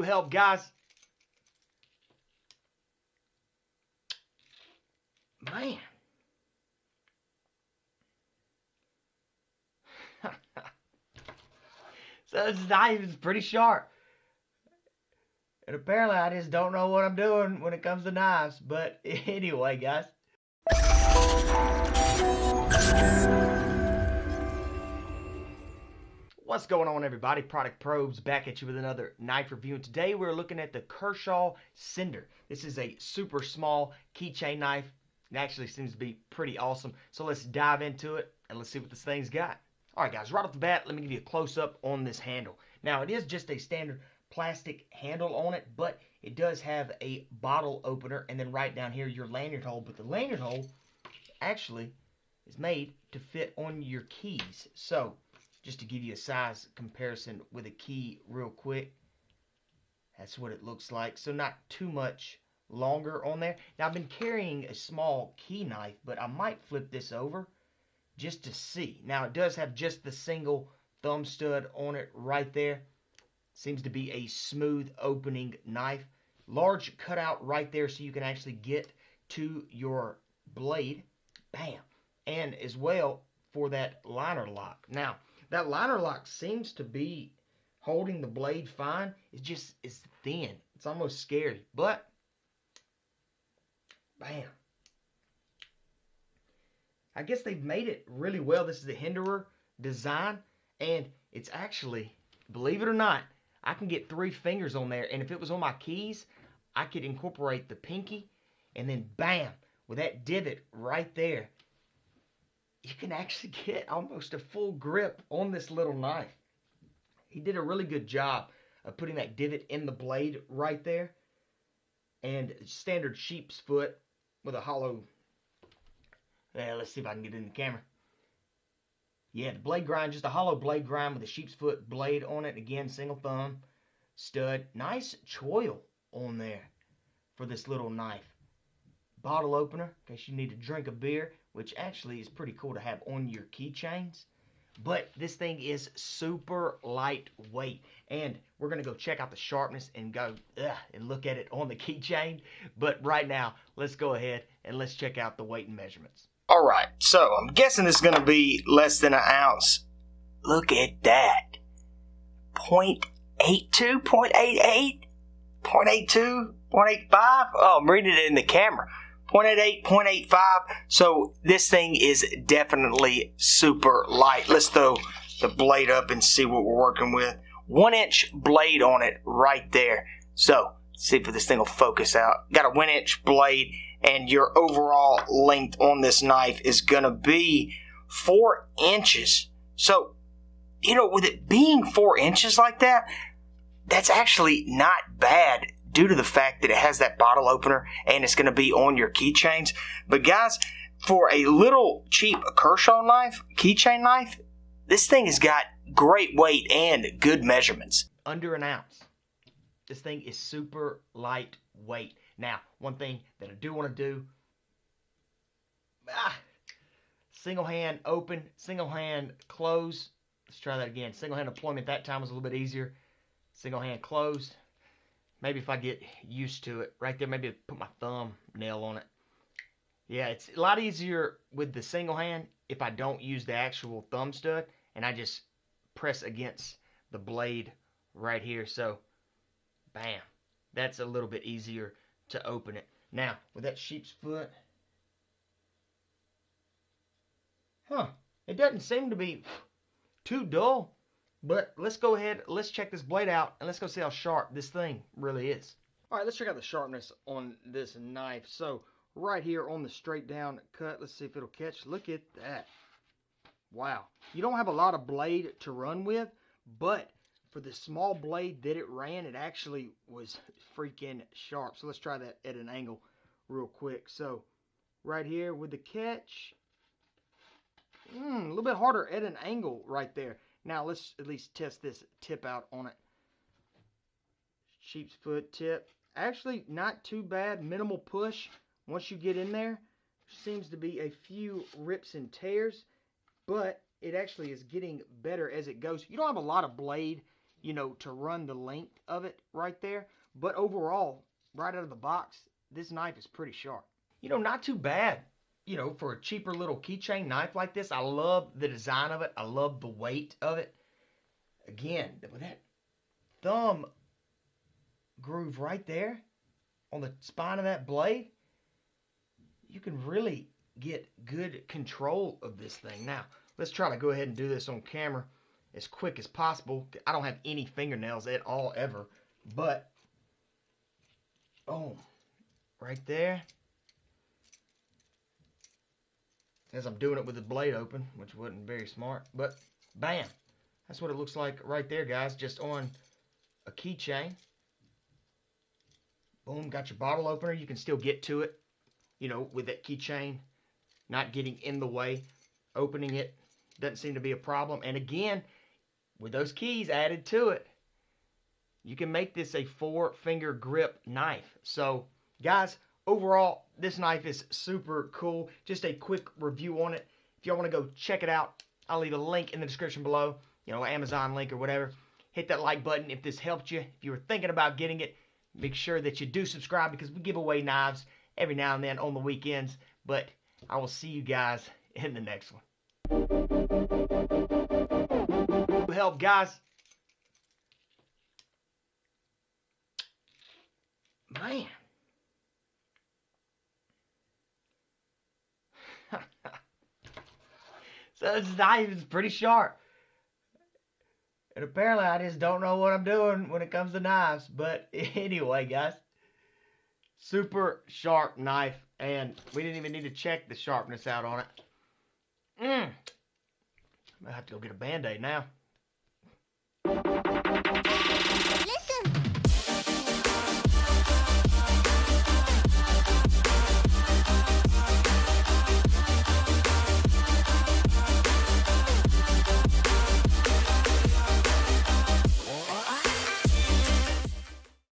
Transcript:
Help, guys. Man. So this knife is pretty sharp. And apparently I just don't know what I'm doing when it comes to knives. But anyway, guys. What's going on, everybody? Product Probes back at you with another knife review. And today we're looking at the Kershaw Cinder. This is a super small keychain knife. It actually seems to be pretty awesome. So let's dive into it and let's see what this thing's got. Alright guys, right off the bat, let me give you a close-up on this handle. Now it is just a standard plastic handle on it, but it does have a bottle opener, and then right down here your lanyard hole. But the lanyard hole actually is made to fit on your keys. So just to give you a size comparison with a key real quick, that's what it looks like. So not too much longer on there. Now I've been carrying a small key knife, but I might flip this over just to see. Now it does have just the single thumb stud on it right there. Seems to be a smooth opening knife. Large cutout right there so you can actually get to your blade. Bam. And as well for that liner lock. Now that liner lock seems to be holding the blade fine. It's thin. It's almost scary. But bam. I guess they've made it really well. This is the Hinderer design, and it's actually, believe it or not, I can get 3 fingers on there, and if it was on my keys, I could incorporate the pinky, and then bam, with that divot right there, you can actually get almost a full grip on this little knife. He did a really good job of putting that divot in the blade right there, and standard sheep's foot with a hollow. Let's see if I can get it in the camera. Yeah, the blade grind, just a hollow blade grind with a sheep's foot blade on it. Again, single thumb stud. Nice choil on there for this little knife. Bottle opener, in case you need to drink a beer, which actually is pretty cool to have on your keychains. But this thing is super lightweight. And we're going to go check out the sharpness and go and look at it on the keychain. But right now, let's go ahead and let's check out the weight and measurements. Alright, so I'm guessing this is going to be less than an ounce. Look at that. 0.82, 0.88, 0.82, 0.85. Oh, I'm reading it in the camera. 0.88, 0.85. So this thing is definitely super light. Let's throw the blade up and see what we're working with. 1-inch blade on it right there. So, let's see if this thing will focus out. Got a 1-inch blade, and your overall length on this knife is going to be 4 inches. So, you know, with it being 4 inches like that, that's actually not bad due to the fact that it has that bottle opener and it's going to be on your keychains. But guys, for a little cheap Kershaw knife, keychain knife, this thing has got great weight and good measurements. Under an ounce. This thing is super lightweight. Now, one thing that I do want to do, single hand open, single hand close. Let's try that again. Single hand deployment that time was a little bit easier. Single hand closed. Maybe if I get used to it, right there, maybe put my thumbnail on it. Yeah, it's a lot easier with the single hand if I don't use the actual thumb stud and I just press against the blade right here. So, bam, that's a little bit easier to open it. Now, with that sheep's foot, it doesn't seem to be too dull. But let's go ahead, let's check this blade out, and let's go see how sharp this thing really is. Alright, let's check out the sharpness on this knife. So, right here on the straight down cut, let's see if it'll catch. Look at that. Wow. You don't have a lot of blade to run with, but for the small blade that it ran, it actually was freaking sharp. So let's try that at an angle real quick. So, right here with the catch, a little bit harder at an angle right there. Now, let's at least test this tip out on it. Sheep's foot tip. Actually, not too bad. Minimal push. Once you get in there, seems to be a few rips and tears, but it actually is getting better as it goes. You don't have a lot of blade you know, to run the length of it right there. But overall, right out of the box, this knife is pretty sharp. You know, not too bad. You know, for a cheaper little keychain knife like this, I love the design of it. I love the weight of it. Again, with that thumb groove right there on the spine of that blade, you can really get good control of this thing. Now, let's try to go ahead and do this on camera as quick as possible. I don't have any fingernails at all ever, but boom, right there. As I'm doing it with the blade open, which wasn't very smart, but bam, that's what it looks like right there, guys, just on a keychain. Boom, got your bottle opener. You can still get to it, you know, with that keychain not getting in the way. Opening it doesn't seem to be a problem. And again, with those keys added to it, you can make this a 4-finger grip knife. So, guys, overall, this knife is super cool. Just a quick review on it. If y'all want to go check it out, I'll leave a link in the description below, you know, Amazon link or whatever. Hit that like button if this helped you. If you were thinking about getting it, make sure that you do subscribe, because we give away knives every now and then on the weekends. But I will see you guys in the next one. Help, guys. Man. So this knife is pretty sharp. And apparently I just don't know what I'm doing when it comes to knives. But anyway, guys. Super sharp knife. And we didn't even need to check the sharpness out on it. I'm going to have to go get a Band-Aid now.